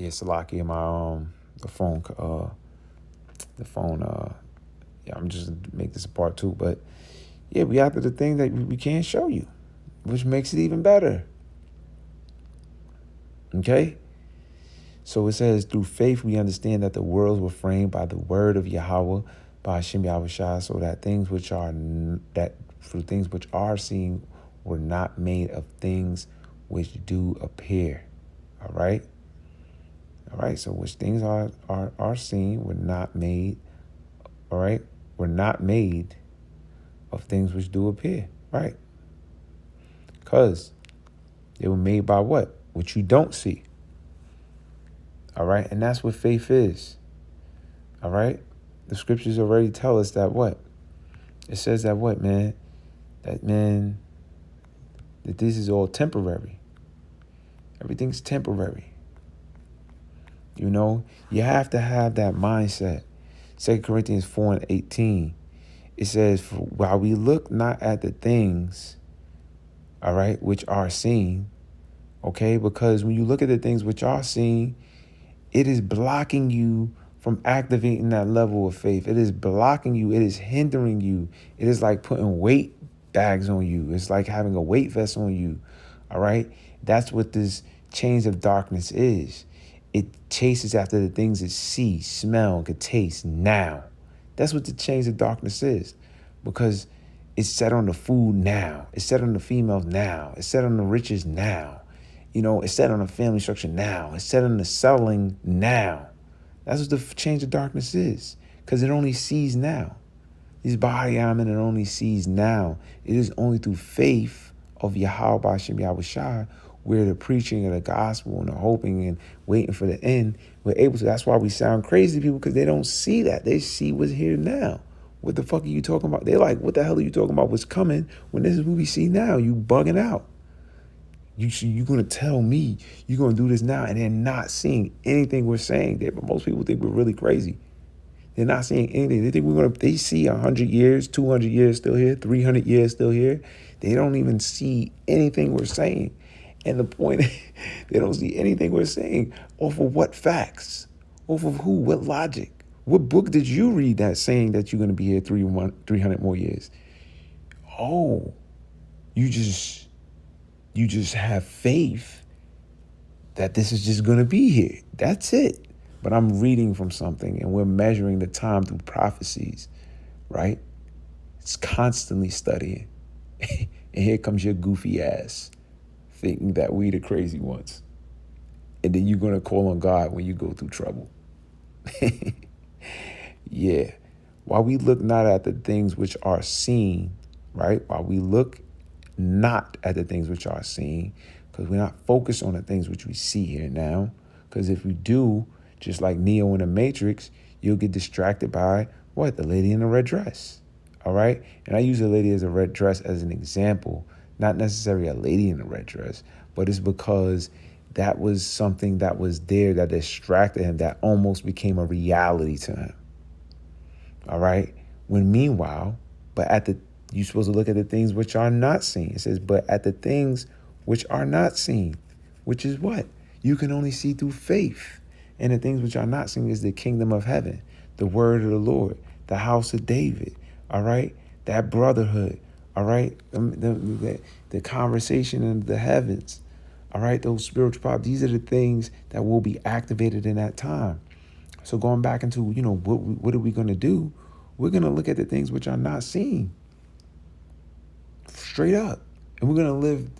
Yeah, Salaki, my the phone yeah, I'm just make this a part two, but yeah, we after the thing that we can't show you, which makes it even better. Okay? So it says, through faith we understand that the worlds were framed by the word of Yahweh, by Hashem Yahushua, so that things which are seen were not made of things which do appear. All right? All right, so which things are seen were not made, all right? Were not made of things which do appear, right? Because they were made by what? What you don't see. All right, and that's what faith is. All right, the scriptures already tell us that what? It says that what, man? That this is all temporary. Everything's temporary. You know, you have to have that mindset. 2 Corinthians 4:18. It says, for while we look not at the things, all right, which are seen, okay? Because when you look at the things which are seen, it is blocking you from activating that level of faith. It is blocking you. It is hindering you. It is like putting weight bags on you. It's like having a weight vest on you, all right? That's what this chains of darkness is. It chases after the things it sees, smell, could taste now. That's what the chains of darkness is, because it's set on the food now. It's set on the females now. It's set on the riches now. You know, it's set on the family structure now. It's set on the selling now. That's what the change of darkness is, because it only sees now. These body it only sees now. It is only through faith of Yahweh Hashem Yahushua, where the preaching of the gospel and the hoping and waiting for the end, we're able to. That's why we sound crazy to people, because they don't see that. They see what's here now. What the fuck are you talking about? They're like, what the hell are you talking about? What's coming when this is what we see now? You bugging out. You're going to tell me you're going to do this now, and they're not seeing anything we're saying there. But most people think we're really crazy. They're not seeing anything. They think they see 100 years, 200 years still here, 300 years still here. They don't even see anything we're saying. And the point, they don't see anything we're saying off of what facts? Off of who? What logic? What book did you read that's saying that you're going to be here 300 more years? Oh, you just have faith that this is just going to be here. That's it. But I'm reading from something, and we're measuring the time through prophecies, right? It's constantly studying. And here comes your goofy ass thinking that we the crazy ones. And then you're going to call on God when you go through trouble. Yeah. While we look not at the things which are seen, right? While we look not at the things which are seen, because we're not focused on the things which we see here now. Because if we do, just like Neo in the Matrix, you'll get distracted by what? The lady in the red dress. All right? And I use the lady as a red dress as an example, not necessarily a lady in a red dress, but it's because that was something that was there that distracted him, that almost became a reality to him. All right? When meanwhile, you're supposed to look at the things which are not seen. It says, but at the things which are not seen, which is what? You can only see through faith. And the things which are not seen is the kingdom of heaven, the word of the Lord, the house of David, all right? That brotherhood, all right? The conversation in the heavens, all right? Those spiritual powers, these are the things that will be activated in that time. So going back into, what are we going to do? We're going to look at the things which are not seen. Straight up. And we're going to live,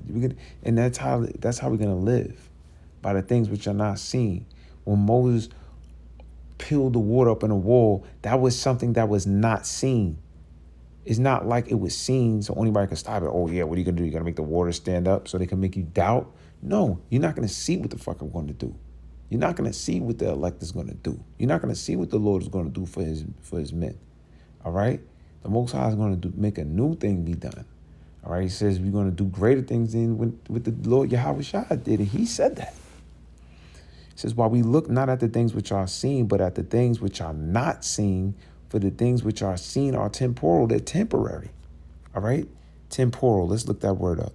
and that's how we're going to live, by the things which are not seen. When Moses peeled the water up in a wall, that was something that was not seen. It's not like it was seen so anybody can stop it. Oh yeah, what are you going to do? You're going to make the water stand up so they can make you doubt? No, you're not going to see what the fuck I'm going to do. You're not going to see what the elect is going to do. You're not going to see what the Lord is going to do for his men. All right? The Most High is going to make a new thing be done. All right? He says we're going to do greater things than with the Lord Yahweh Shai did. And he said that. He says, while we look not at the things which are seen, but at the things which are not seen, for the things which are seen are temporal. They're temporary. All right? Temporal. Let's look that word up.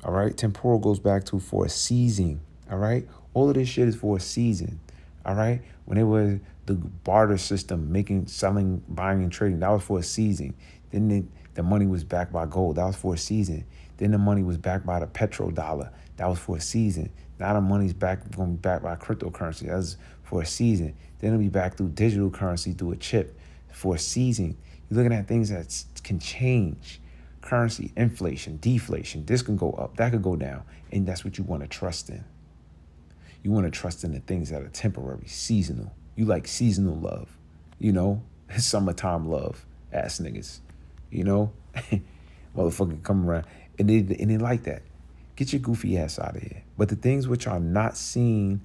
All right? Temporal goes back to for a season. All right. All of this shit is for a season. All right. When it was the barter system, selling, buying, and trading, that was for a season. Then the money was backed by gold. That was for a season. Then the money was backed by the petrodollar. That was for a season. Now the money's going to be backed by cryptocurrency. That was for a season. Then it'll be back through digital currency, through a chip for a season. You're looking at things that can change. Currency, inflation, deflation. This can go up. That could go down. And that's what you want to trust in. You want to trust in the things that are temporary, seasonal. You like seasonal love, summertime love, ass niggas, motherfucker come around and they like that. Get your goofy ass out of here. But the things which are not seen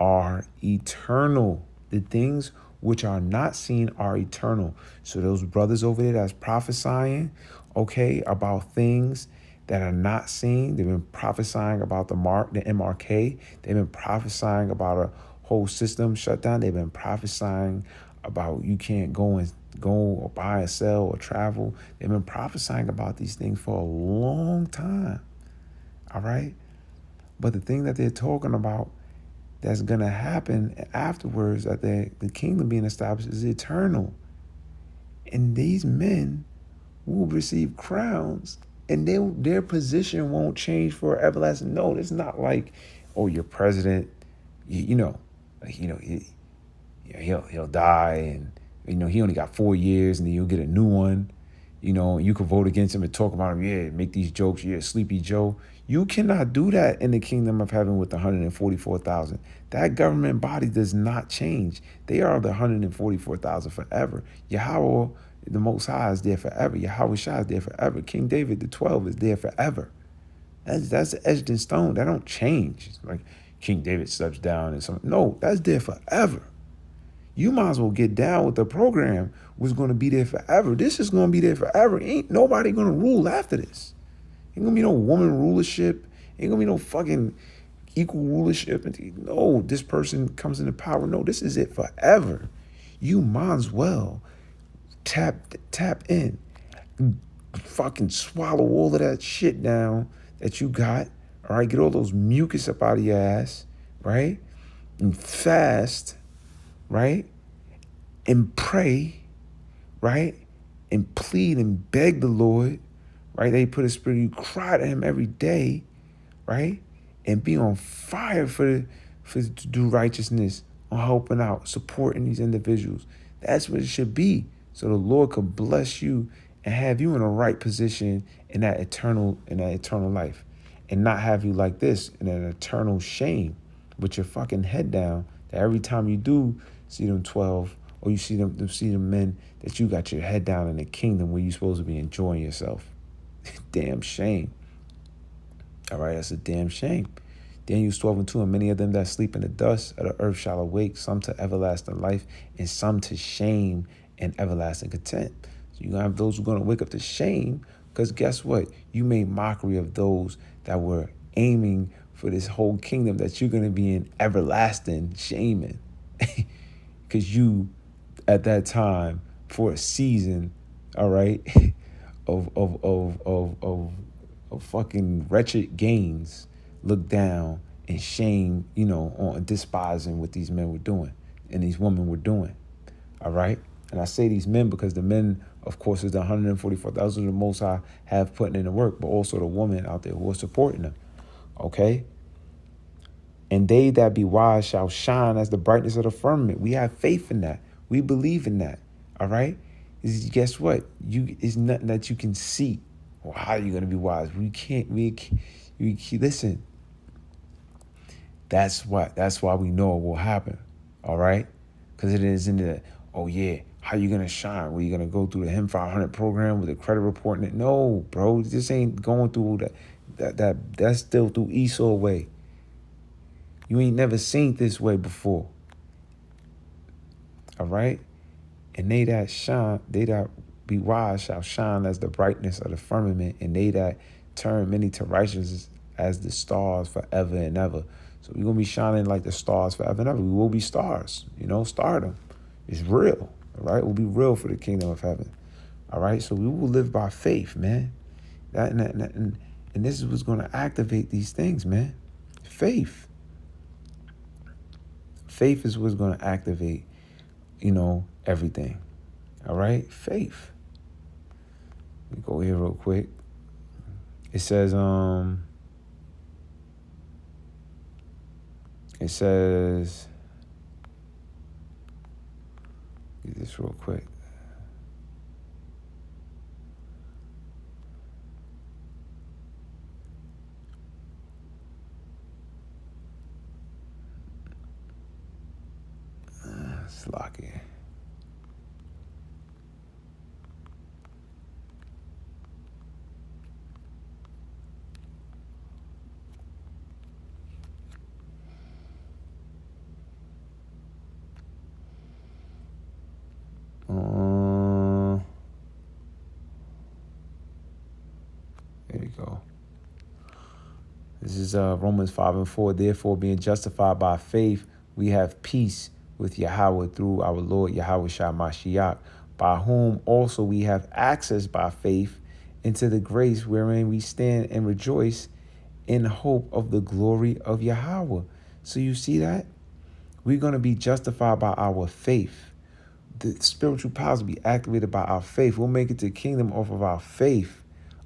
are eternal. The things which are not seen are eternal. So those brothers over there that's prophesying, about things that are not seen. They've been prophesying about the MRK. They've been prophesying about a whole system shutdown. They've been prophesying about you can't go or buy or sell or travel. They've been prophesying about these things for a long time. All right? But the thing that they're talking about that's going to happen afterwards, that the kingdom being established, is eternal. And these men will receive crowns, and their position won't change for everlasting. No, it's not like, your president, he'll die, and he only got 4 years, and then you'll get a new one. You can vote against him and talk about him. Yeah, make these jokes. Yeah, Sleepy Joe. You cannot do that in the kingdom of heaven with the 144,000. That government body does not change. They are the 144,000 forever. Yahweh, the Most High, is there forever. Yahweh Shai is there forever. King David, the 12, is there forever. That's etched in stone. That don't change. It's like King David steps down and something. No, that's there forever. You might as well get down with the program was going to be there forever. This is going to be there forever. Ain't nobody going to rule after this. Ain't going to be no woman rulership. Ain't going to be no fucking equal rulership. No, this person comes into power. No, this is it forever. You might as well tap in. Fucking swallow all of that shit down that you got. All right, get all those mucus up out of your ass, right? And fast, right? And pray, right? And plead and beg the Lord, right? They put a spirit, you cry to him every day, right? And be on fire for to do righteousness, on helping out, supporting these individuals. That's what it should be. So the Lord could bless you and have you in a right position in that eternal life. And not have you like this in an eternal shame with your fucking head down, that every time you do see them 12, or you see them men, that you got your head down in the kingdom where you're supposed to be enjoying yourself. Damn shame. All right, that's a damn shame. Daniel 12:2, and many of them that sleep in the dust of the earth shall awake, some to everlasting life, and some to shame and everlasting contempt. So you're going to have those who are going to wake up to shame, because guess what? You made mockery of those that were aiming for this whole kingdom that you're going to be in everlasting shaming. Because you, at that time, for a season, all right, of fucking wretched gains, look down and shame, on despising what these men were doing and these women were doing. All right. And I say these men because the men, of course, is the 144,000 the Most High have putting in the work, but also the women out there who are supporting them. Okay. And they that be wise shall shine as the brightness of the firmament. We have faith in that. We believe in that. All right. Guess what? It's nothing that you can see. Well, how are you going to be wise? We can't listen. That's why we know it will happen. All right. Because it is in the, oh yeah, how you going to shine? Were you going to go through the HIM 500 program with a credit report? No, bro, this ain't going through that's still through Esau way. You ain't never seen this way before. All right? And they that be wise shall shine as the brightness of the firmament, and they that turn many to righteousness as the stars forever and ever. So we're going to be shining like the stars forever and ever. We will be stars, stardom. It's real, all right? We'll be real for the kingdom of heaven, all right? So we will live by faith, man. And this is what's going to activate these things, man. Faith, Faith is what's going to activate, everything. All right? Faith. Let me go here real quick. It says, get this real quick. Slocky. There you go. This is Romans 5:4. Therefore, being justified by faith, we have peace with Yahweh through our Lord Yahweh Shah Mashiach, by whom also we have access by faith into the grace wherein we stand and rejoice in hope of the glory of Yahweh. So you see that? We're going to be justified by our faith. The spiritual powers will be activated by our faith. We'll make it to the kingdom off of our faith,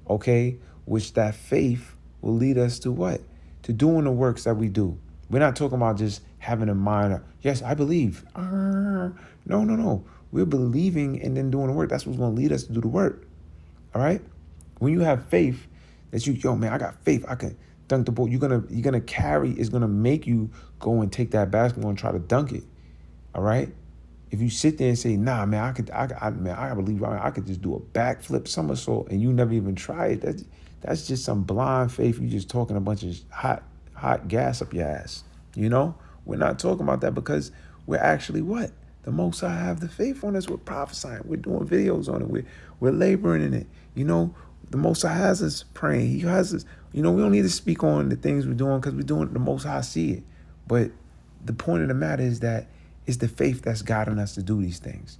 okay? Which that faith will lead us to what? To doing the works that we do. We're not talking about just having a mind of, yes, I believe. No. We're believing and then doing the work. That's what's going to lead us to do the work, all right? When you have faith that I got faith, I can dunk the ball. You're gonna carry, it's gonna make you go and take that basketball and try to dunk it. All right. If you sit there and say, nah, man, I believe I could just do a backflip somersault and you never even try it. That's just some blind faith. You just talking a bunch of hot gas up your ass. We're not talking about that because we're actually what? The Most High have the faith on us. We're prophesying. We're doing videos on it. We're laboring in it. The Most High has us praying. He has us. We don't need to speak on the things we're doing because we're doing it. The Most High see it. But the point of the matter is that it's the faith that's guiding us to do these things.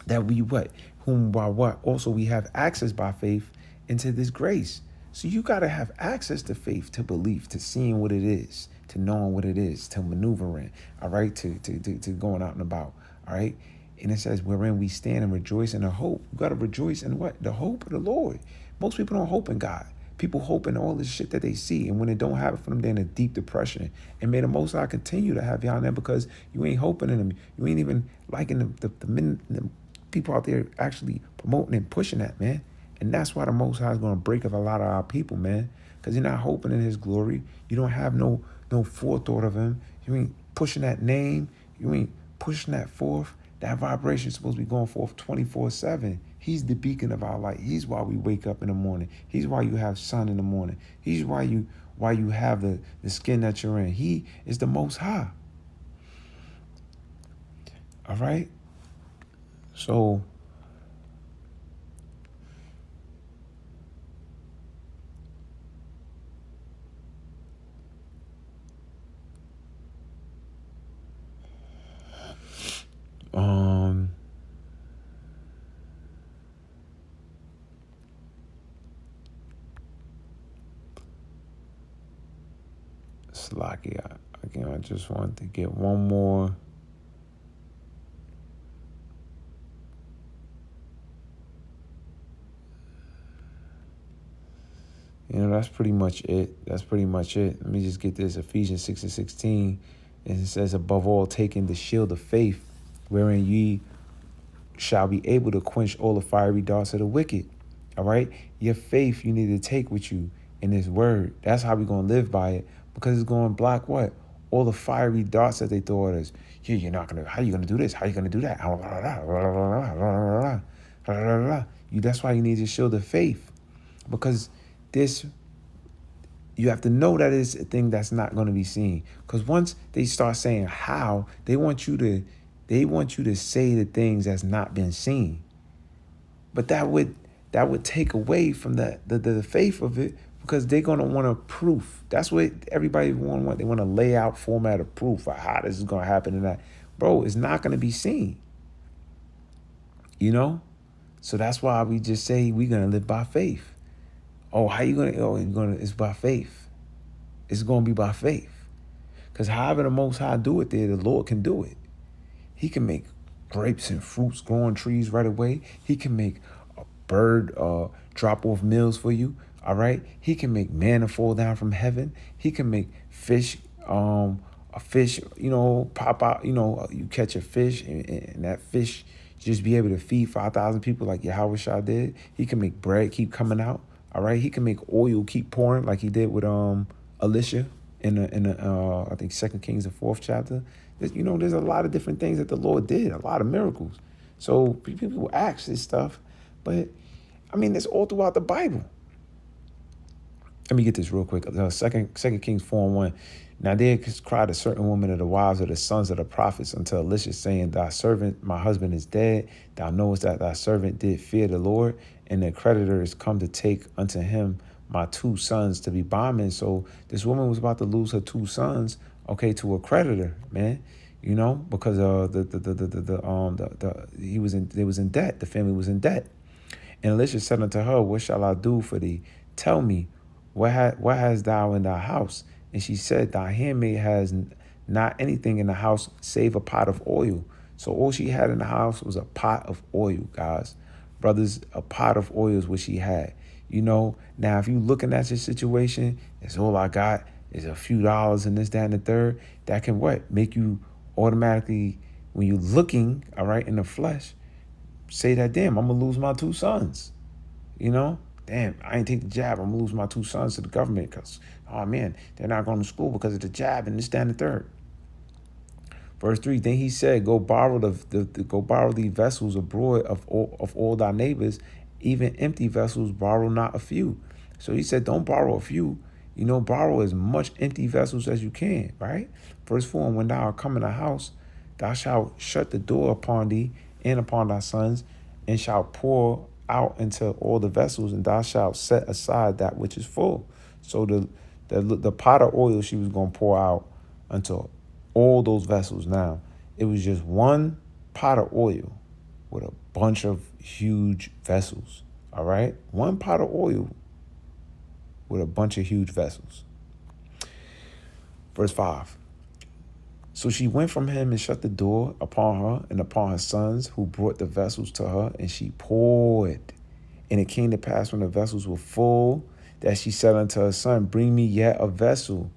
That we what? Whom by what? Also we have access by faith into this grace. So you got to have access to faith, to belief, to seeing what it is, to knowing what it is, to maneuvering, all right, to going out and about, all right? And it says, wherein we stand and rejoice in the hope. You got to rejoice in what? The hope of the Lord. Most people don't hope in God. People hope in all this shit that they see. And when it don't happen for them, they're in a deep depression. And may the Most High continue to have y'all in there because you ain't hoping in them. You ain't even liking the people out there actually promoting and pushing that, man. And that's why the Most High is going to break up a lot of our people, man. Because you're not hoping in his glory. You don't have no forethought of him. You ain't pushing that name. You ain't pushing that forth. That vibration is supposed to be going forth 24/7. He's the beacon of our light. He's why we wake up in the morning. He's why you have sun in the morning. He's why you have the skin that you're in. He is the Most High. All right? So Slocky, I just want to get one more. That's pretty much it. Let me just get this. Ephesians 6:16. And it says, above all, taking the shield of faith, wherein ye shall be able to quench all the fiery darts of the wicked. All right? Your faith you need to take with you in this word. That's how we're going to live by it, because it's going to block what? All the fiery darts that they throw at us. Yeah, you're not going to, how are you going to do this? How are you going to do that? That's why you need to show the faith, because this, you have to know that it's a thing that's not going to be seen. Because once they start saying how, they want you to say the things that's not been seen. But that would take away from the faith of it, because they're going to want a proof. That's what everybody want. They want a layout format of proof of how this is going to happen and that. Bro, it's not going to be seen. So that's why we just say we're going to live by faith. Oh, how you going to? It's by faith. It's going to be by faith. Because however the Most High do it there, the Lord can do it. He can make grapes and fruits growing trees right away. He can make a bird drop off meals for you. All right. He can make manna fall down from heaven. He can make fish, a fish, pop out. You catch a fish and that fish just be able to feed 5,000 people like Yahweh Shah did. He can make bread keep coming out. All right. He can make oil keep pouring like he did with Elisha in the I think 2 Kings, the 4th chapter. There's a lot of different things that the Lord did, a lot of miracles. So people ask this stuff, but I mean, it's all throughout the Bible. Let me get this real quick. 2 Kings 4:1. Now there cried a certain woman of the wives of the sons of the prophets unto Elisha, saying, Thy servant, my husband, is dead. Thou knowest that thy servant did fear the Lord, and the creditor is come to take unto him my 2 sons to be bondmen. So this woman was about to lose her 2 sons, to a creditor, man. Because they was in debt. The family was in debt. And Elisha said unto her, What shall I do for thee? Tell me, what hast thou in thy house? And she said, Thy handmaid has not anything in the house save a pot of oil. So all she had in the house was a pot of oil, guys. Brothers, a pot of oil is what she had. Now if you looking at your situation, it's all I got is a few dollars and this, that, and the third. That can make you automatically, when you're looking, all right, in the flesh, say that, damn, I'm going to lose my 2 sons. Damn, I ain't take the jab. I'm going to lose my 2 sons to the government because, oh, man, they're not going to school because of the jab and this, that, and the third. Verse 3, then he said, Go borrow the vessels abroad of all thy neighbors, even empty vessels, borrow not a few. So he said, don't borrow a few. Borrow as much empty vessels as you can, right? Verse 4, and when thou art come in the house, thou shalt shut the door upon thee and upon thy sons, and shalt pour out into all the vessels, and thou shalt set aside that which is full. So the pot of oil she was going to pour out unto all those vessels. Now, it was just one pot of oil with a bunch of huge vessels, all right? One pot of oil with a bunch of huge vessels. Verse 5. So she went from him and shut the door upon her and upon her sons who brought the vessels to her, and she poured. And it came to pass when the vessels were full that she said unto her son, Bring me yet a vessel.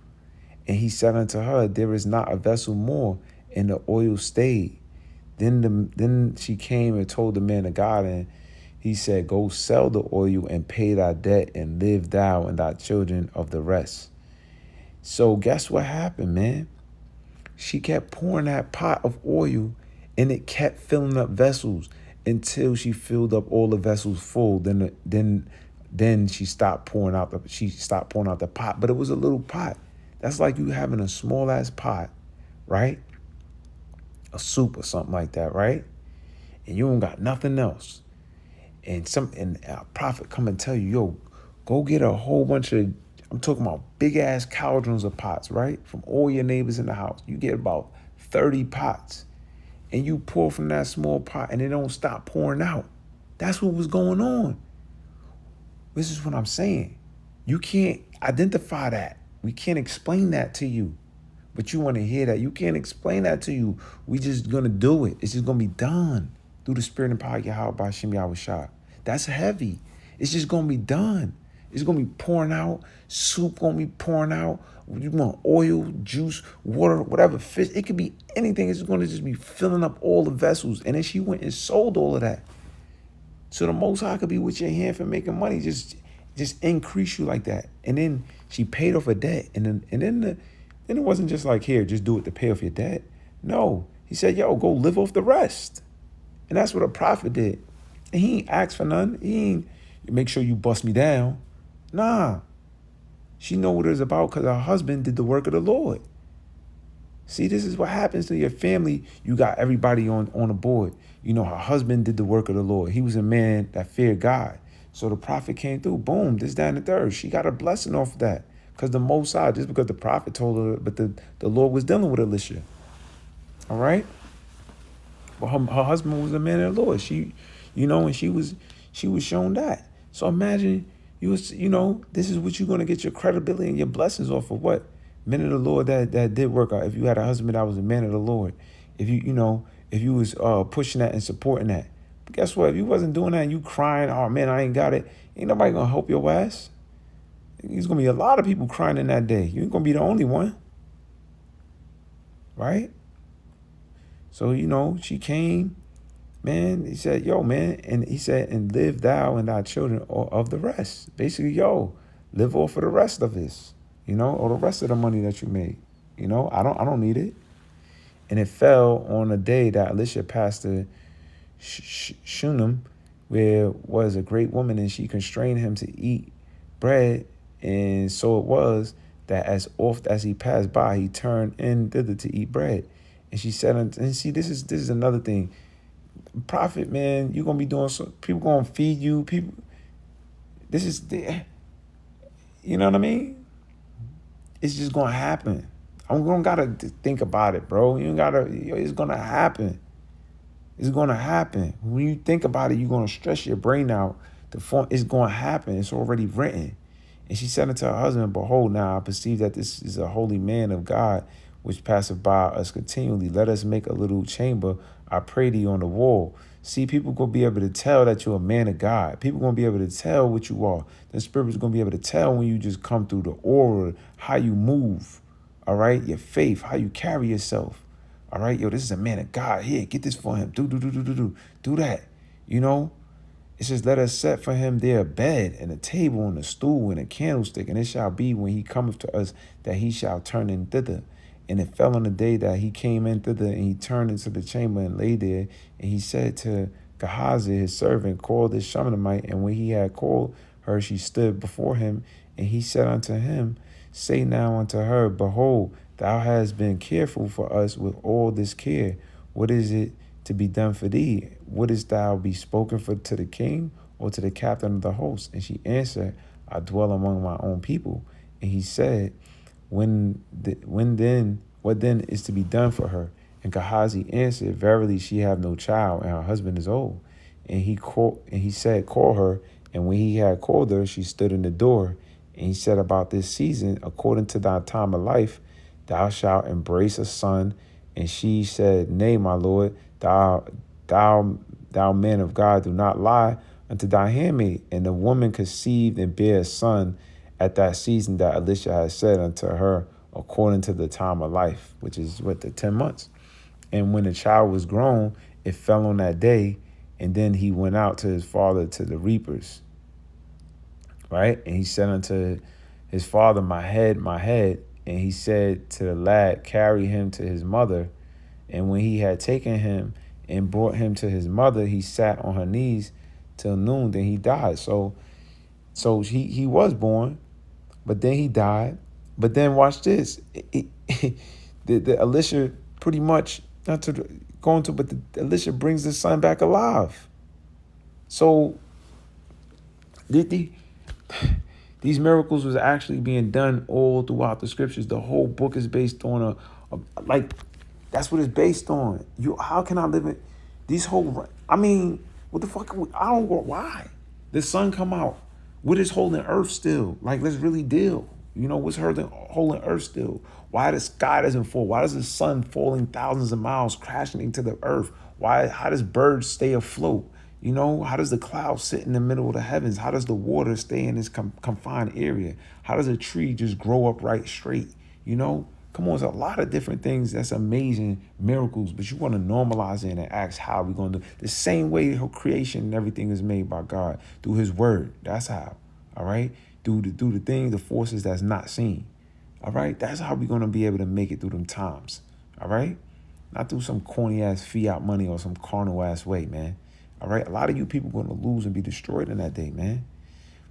And he said unto her, There is not a vessel more, and the oil stayed. Then she came and told the man of God, and he said, Go sell the oil and pay thy debt, and live thou and thy children of the rest. So guess what happened, man? She kept pouring that pot of oil, and it kept filling up vessels until she filled up all the vessels full. Then she stopped pouring out the pot, but it was a little pot. That's like you having a small ass pot, right? A soup or something like that, right? And you don't got nothing else. And a prophet come and tell you, yo, go get a whole bunch of, I'm talking about big ass cauldrons of pots, right? From all your neighbors in the house. You get about 30 pots and you pour from that small pot and it don't stop pouring out. That's what was going on. This is what I'm saying. You can't identify that. We can't explain that to you. But you want to hear that. You can't explain that to you. We just going to do it. It's just going to be done through the spirit and power of Yahweh by Shem Yahweh Shah. That's heavy. It's just going to be done. It's going to be pouring out. Soup going to be pouring out. You want oil, juice, water, whatever, fish. It could be anything. It's going to just be filling up all the vessels. And then she went and sold all of that. So the Most High could be with your hand for making money. Just increase you like that. And then she paid off her debt. And then it wasn't just like, here, just do it to pay off your debt. No. He said, yo, go live off the rest. And that's what a prophet did. And he ain't asked for none. He ain't make sure you bust me down. Nah. She know what it's about because her husband did the work of the Lord. See, this is what happens to your family. You got everybody on the board. Her husband did the work of the Lord. He was a man that feared God. So the prophet came through. Boom, this, that, and the third. She got a blessing off of that. Because the Most High, just because the prophet told her, but the Lord was dealing with Elisha. All right? But her husband was a man of the Lord. And she was shown that. So imagine this is what you're going to get your credibility and your blessings off of what? Men of the Lord that did work out. If you had a husband that was a man of the Lord, if if you was pushing that and supporting that. But guess what? If you wasn't doing that and you crying, oh man, I ain't got it, ain't nobody gonna help your ass. There's gonna be a lot of people crying in that day. You ain't gonna be the only one. Right? So, she came, man, he said, yo, man, and he said, and live thou and thy children of the rest. Basically, yo, live off of the rest of this, or the rest of the money that you made. I don't need it. And it fell on a day that Elisha passed to Shunem, where was a great woman, and she constrained him to eat bread. And so it was that as oft as he passed by, he turned in thither to eat bread. And she said, and see, this is another thing. Prophet, man, you're gonna be doing so. People gonna feed you. People, this is, you know what I mean? It's just gonna happen. I don't gotta think about it, bro. You don't gotta. It's gonna happen. It's gonna happen. When you think about it, you're gonna stress your brain out. It's gonna happen. It's already written. And she said unto her husband, behold, now I perceive that this is a holy man of God, which passeth by us continually. Let us make a little chamber, I pray thee, on the wall. See, people going to be able to tell that you're a man of God. People going to be able to tell what you are. The Spirit's going to be able to tell when you just come through the aura, how you move, all right? Your faith, how you carry yourself, all right? Yo, this is a man of God. Here, get this for him. Do that, It says, let us set for him there a bed and a table and a stool and a candlestick. And it shall be when he cometh to us that he shall turn in thither. And it fell on the day that he came in thither, and he turned into the chamber and lay there. And he said to Gehazi, his servant, call this Shunammite. And when he had called her, she stood before him. And he said unto him, say now unto her, behold, thou hast been careful for us with all this care. What is it to be done for thee? Wouldest thou be spoken for to the king or to the captain of the host? And she answered, I dwell among my own people. And he said, what then is to be done for her? And Gehazi answered, verily she have no child, and her husband is old. And he said, call her. And when he had called her, she stood in the door. And he said, about this season, according to thy time of life, thou shalt embrace a son. And she said, nay, my lord, thou man of God, do not lie unto thy handmaid. And the woman conceived and bare a son at that season that Elisha had said unto her, according to the time of life, which is the 10 months. And when the child was grown, it fell on that day. And then he went out to his father to the reapers. Right? And he said unto his father, my head, my head. And he said to the lad, carry him to his mother. And when he had taken him and brought him to his mother, he sat on her knees till noon. Then he died. So he was born, but then he died. But then watch this. The Elisha pretty much, not to go into, but the Elisha brings the son back alive. So these miracles was actually being done all throughout the scriptures. The whole book is based on that's what it's based on. How can I live in these whole? I mean, what the fuck? I don't know why the sun come out. What is holding Earth still? Like, let's really deal. What's holding Earth still? Why the sky doesn't fall? Why does the sun falling thousands of miles crashing into the earth? How does birds stay afloat? How does the cloud sit in the middle of the heavens? How does the water stay in this confined area? How does a tree just grow up right straight? Come on, there's a lot of different things that's amazing miracles, but you want to normalize it and ask how we're going to do it. The same way her creation and everything is made by God, through his word. That's how, all right? Through the things, the forces that's not seen, all right? That's how we're going to be able to make it through them times, all right? Not through some corny-ass fiat money or some carnal-ass way, man, all right? A lot of you people going to lose and be destroyed in that day, man.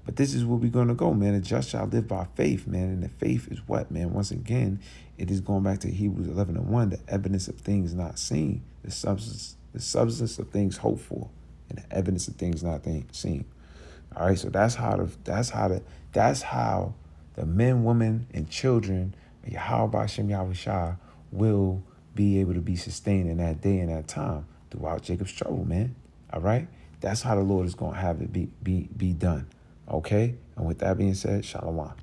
But this is where we're going to go, man. The just shall live by faith, man. And the faith is what, man? Once again, it is going back to Hebrews 11:1, the evidence of things not seen, the substance of things hoped for, and the evidence of things not seen. All right, so that's how the men, women, and children of Yahweh Hashem Yahushua will be able to be sustained in that day and that time throughout Jacob's trouble, man. All right, that's how the Lord is going to have it be done. Okay, and with that being said, shalom.